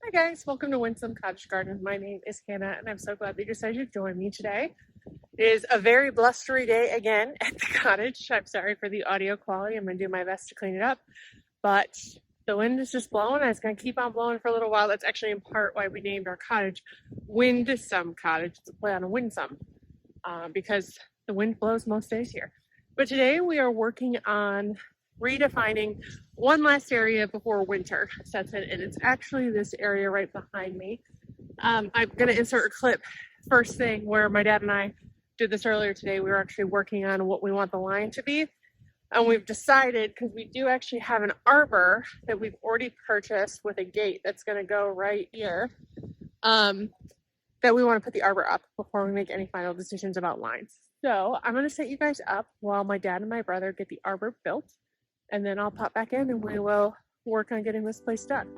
Hi guys, welcome to Winsome Cottage Garden. My name is Hannah and I'm so glad that you decided to join me today. It is a very blustery day again at the cottage. I'm sorry for the audio quality. I'm going to do my best to clean it up, but the wind is just blowing and it's going to keep on blowing for a little while. That's actually in part why we named our cottage Winsome Cottage. It's a play on a winsome because the wind blows most days here. But today we are working on redefining one last area before winter sets in, and it's actually this area right behind me. I'm going to insert a clip first thing where my dad and I did this earlier today. We were actually working on what we want the line to be, and we've decided, because we do actually have an arbor that we've already purchased with a gate that's going to go right here, that we want to put the arbor up before we make any final decisions about lines. So I'm going to set you guys up while my dad and my brother get the arbor built, and then I'll pop back in and we will work on getting this place done.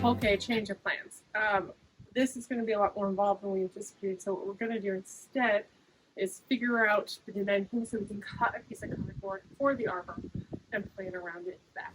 Okay, change of plans. This is going to be a lot more involved than we anticipated, so what we're going to do instead is figure out the dimensions so we can cut a piece of cardboard for the arbor and plan around it back.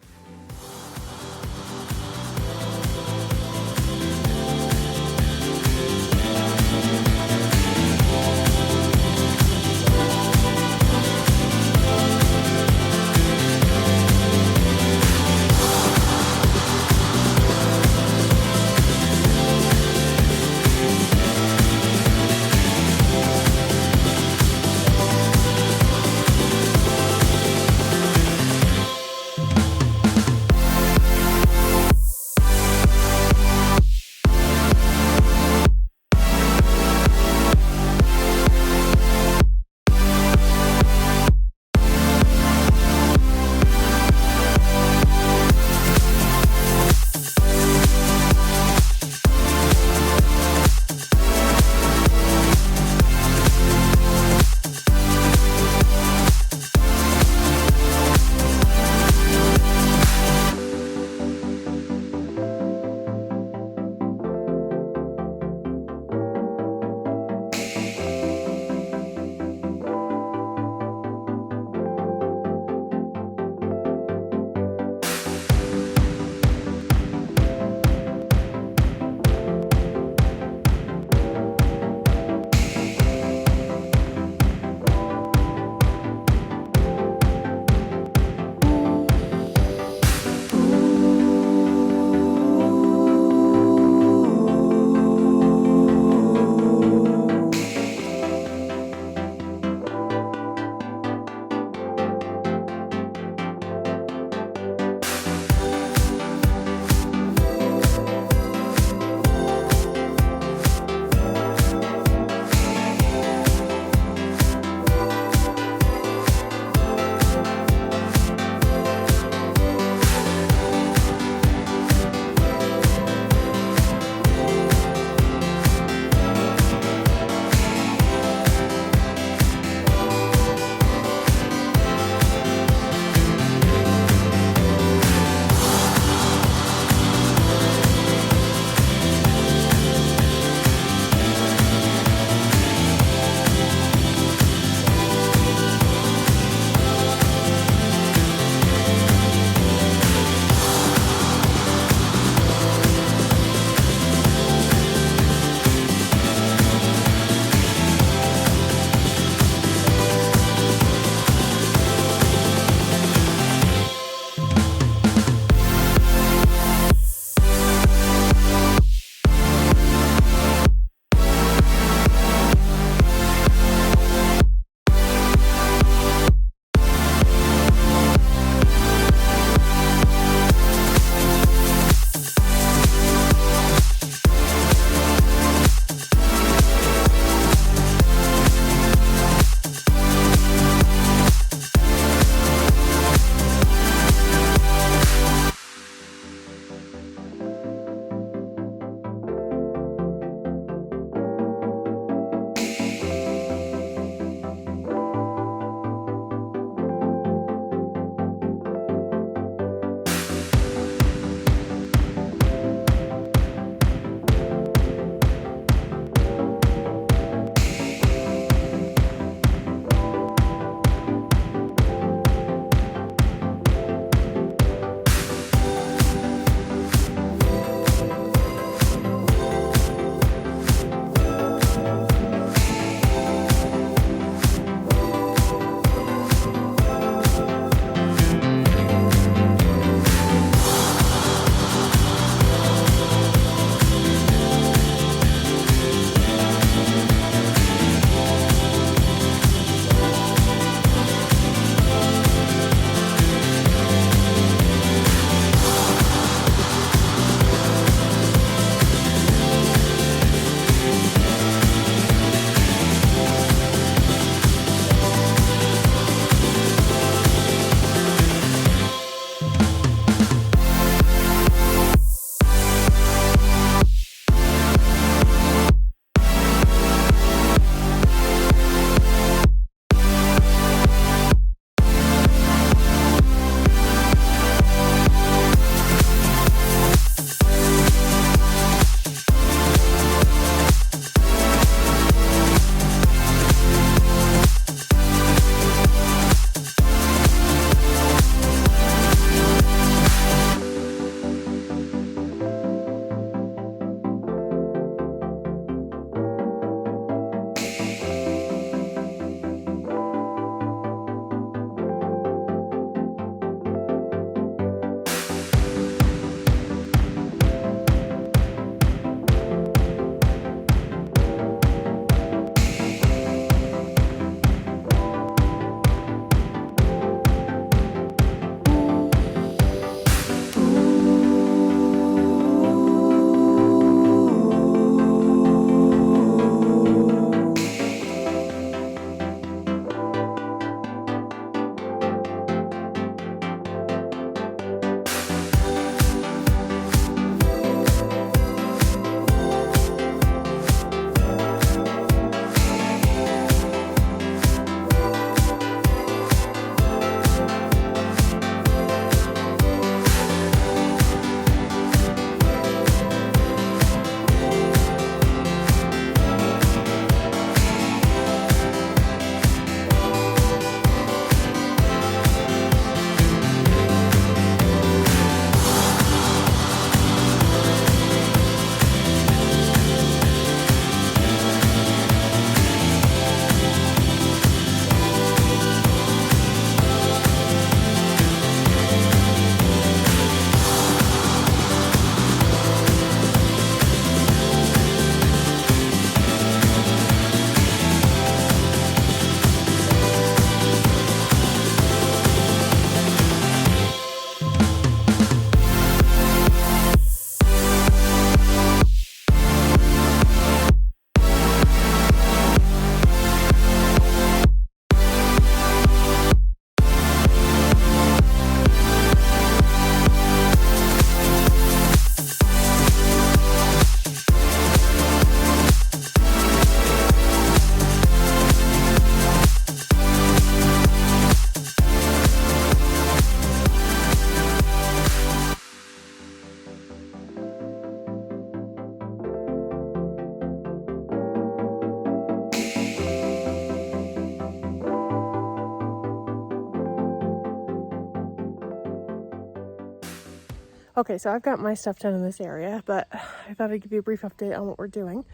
Okay, so I've got my stuff done in this area, but I thought I'd give you a brief update on what we're doing.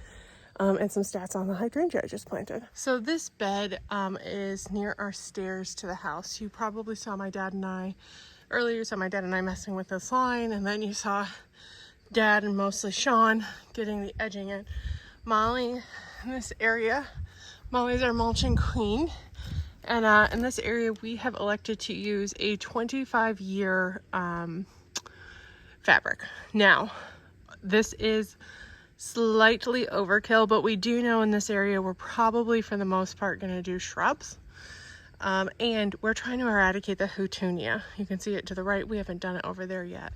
And some stats on the hydrangea I just planted. So this bed is near our stairs to the house. You probably saw my dad and I earlier. You saw my dad and I messing with this line, and then you saw Dad and mostly Sean getting the edging in. Molly in this area. Molly's our mulching queen, and in this area we have elected to use a 25-year fabric. Now, this is slightly overkill, but we do know in this area we're probably for the most part going to do shrubs, and we're trying to eradicate the houttuynia. You can see it to the right. We haven't done it over there yet.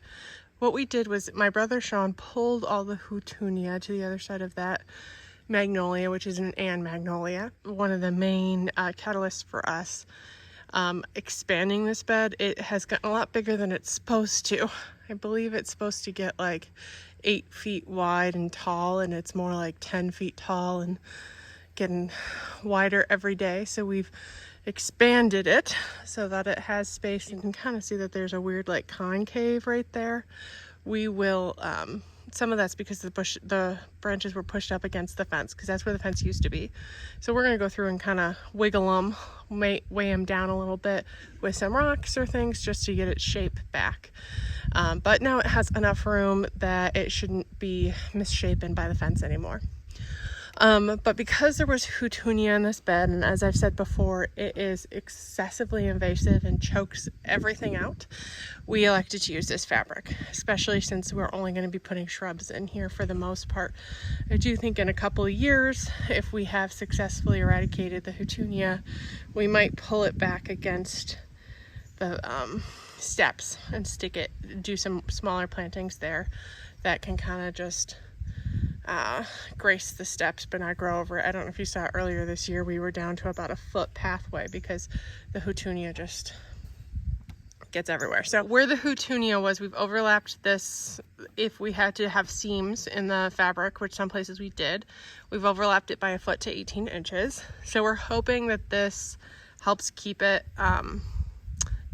What we did was my brother Sean pulled all the houttuynia to the other side of that magnolia, which is an Anne Magnolia, one of the main catalysts for us expanding this bed. It has gotten a lot bigger than it's supposed to. I believe it's supposed to get like 8 feet wide and tall, and it's more like 10 feet tall and getting wider every day. So we've expanded it so that it has space. You can kind of see that there's a weird like concave right there. We will some of that's because the branches were pushed up against the fence, because that's where the fence used to be. So we're going to go through and kind of wiggle them, weigh them down a little bit with some rocks or things just to get its shape back. But now it has enough room that it shouldn't be misshapen by the fence anymore. But because there was houttuynia in this bed, and as I've said before, it is excessively invasive and chokes everything out, we elected to use this fabric, especially since we're only going to be putting shrubs in here for the most part. I do think in a couple of years, if we have successfully eradicated the houttuynia, we might pull it back against the steps and stick it, do some smaller plantings there that can kind of just grace the steps but not grow over it. I don't know if you saw earlier this year, we were down to about a foot pathway because the houttuynia just gets everywhere. So where the houttuynia was, we've overlapped this. If we had to have seams in the fabric, which some places we did, we've overlapped it by a foot to 18 inches. So we're hoping that this helps keep it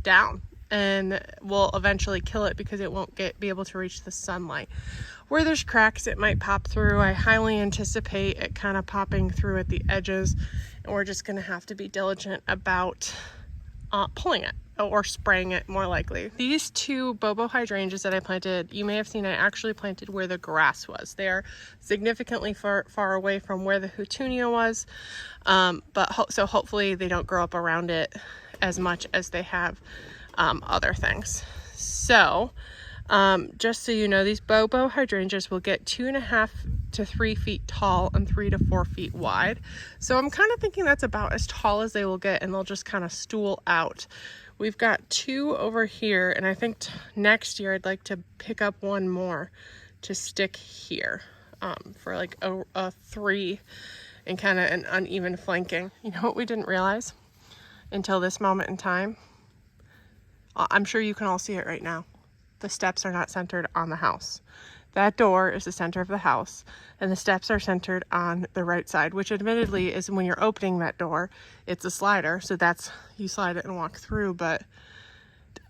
down and will eventually kill it because it won't be able to reach the sunlight. Where there's cracks, it might pop through. I highly anticipate it kind of popping through at the edges, and we're just going to have to be diligent about pulling it or spraying it, more likely. These two Bobo hydrangeas that I planted, you may have seen I actually planted where the grass was. They are significantly far away from where the houttuynia was, so hopefully they don't grow up around it as much as they have other things. So just so you know, these Bobo hydrangeas will get 2.5 to 3 feet tall and 3 to 4 feet wide. So I'm kind of thinking that's about as tall as they will get, and they'll just kind of stool out. We've got 2 over here, and I think next year I'd like to pick up 1 more to stick here for like a 3 and kind of an uneven flanking. You know what we didn't realize until this moment in time? I'm sure you can all see it right now. The steps are not centered on the house. That door is the center of the house, and the steps are centered on the right side, which admittedly is when you're opening that door, it's a slider, so that's, you slide it and walk through, but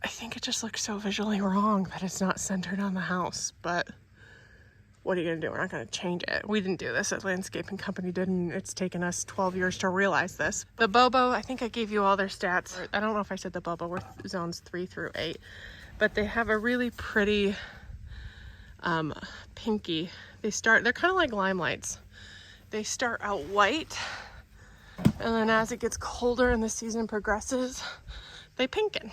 I think it just looks so visually wrong that it's not centered on the house. But what are you gonna do? We're not gonna change it. We didn't do this, the landscaping company did, and it's taken us 12 years to realize this. The Bobo, I think I gave you all their stats. I don't know if I said the Bobo were zones 3 through 8, but they have a really pretty pinky. They're kind of like limelights. They start out white, and then as it gets colder and the season progresses, they pinken.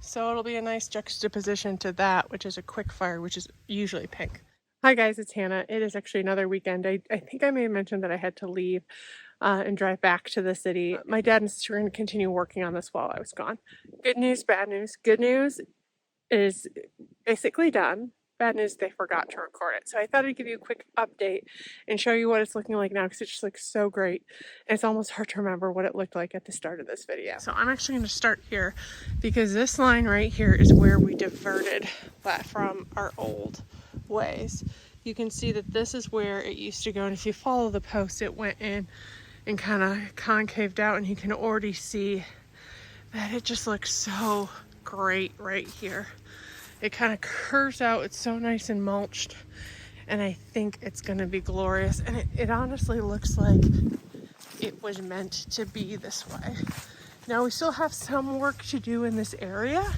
So it'll be a nice juxtaposition to that, which is a quick fire, which is usually pink. Hi guys, it's Hannah. It is actually another weekend. I think I may have mentioned that I had to leave and drive back to the city. My dad and sister are going to continue working on this while I was gone. Good news, bad news. Good news is basically done. Bad news, they forgot to record it. So I thought I'd give you a quick update and show you what it's looking like now, because it just looks so great. And it's almost hard to remember what it looked like at the start of this video. So I'm actually going to start here, because this line right here is where we diverted from our old ways. You can see that this is where it used to go, and if you follow the post, it went in and kind of concaved out, and you can already see that it just looks so great right here. It kind of curves out. It's so nice and mulched. And I think it's going to be glorious. And it honestly looks like it was meant to be this way. Now we still have some work to do in this area.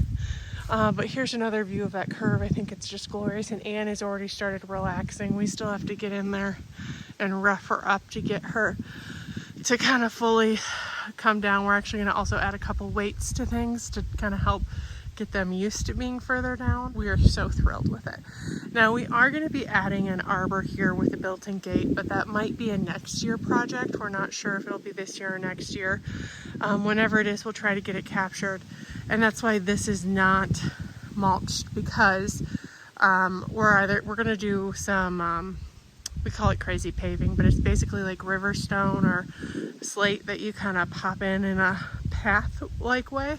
But here's another view of that curve. I think it's just glorious. And Anne has already started relaxing. We still have to get in there and rough her up to get her to kind of fully come down. We're actually going to also add a couple weights to things to kind of help get them used to being further down. We are so thrilled with it. Now we are going to be adding an arbor here with a built-in gate, but that might be a next year project. We're not sure if it'll be this year or next year. Whenever it is, we'll try to get it captured. And that's why this is not mulched, because we're going to do some, we call it crazy paving, but it's basically like river stone or slate that you kind of pop in a path-like way.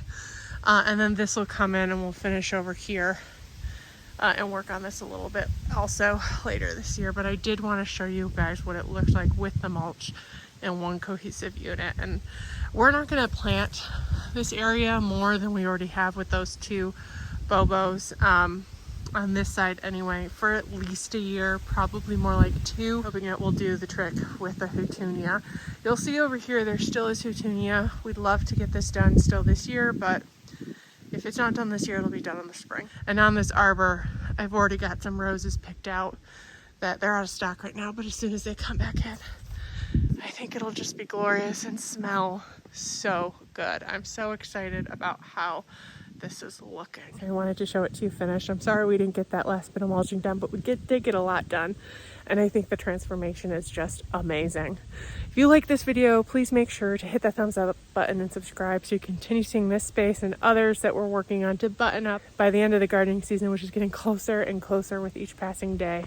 And then this will come in and we'll finish over here and work on this a little bit also later this year. But I did want to show you guys what it looks like with the mulch in one cohesive unit. And we're not going to plant this area more than we already have with those two bobos on this side anyway, for at least a year, probably more like 2. Hoping it will do the trick with the houttuynia. You'll see over here there still is houttuynia. We'd love to get this done still this year, but if it's not done this year, it'll be done in the spring. And on this arbor, I've already got some roses picked out that they're out of stock right now, but as soon as they come back in, I think it'll just be glorious and smell so good. I'm so excited about how this is looking. I wanted to show it to you finished. I'm sorry we didn't get that last bit of mulching done, but we did get a lot done. And I think the transformation is just amazing. If you like this video, please make sure to hit that thumbs up button and subscribe so you continue seeing this space and others that we're working on to button up by the end of the gardening season, which is getting closer and closer with each passing day.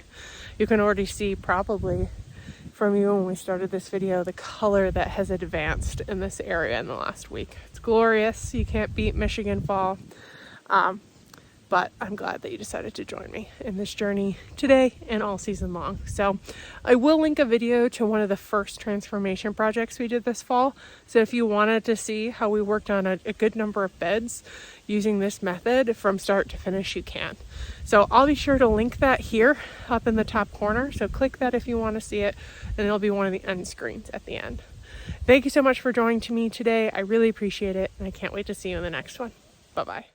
You can already see probably from you when we started this video the color that has advanced in this area in the last week. It's glorious. You can't beat Michigan fall. But I'm glad that you decided to join me in this journey today and all season long. So I will link a video to one of the first transformation projects we did this fall. So if you wanted to see how we worked on a good number of beds using this method from start to finish, you can. So I'll be sure to link that here up in the top corner. So click that if you want to see it, and it'll be one of the end screens at the end. Thank you so much for joining me today. I really appreciate it, and I can't wait to see you in the next one. Bye-bye.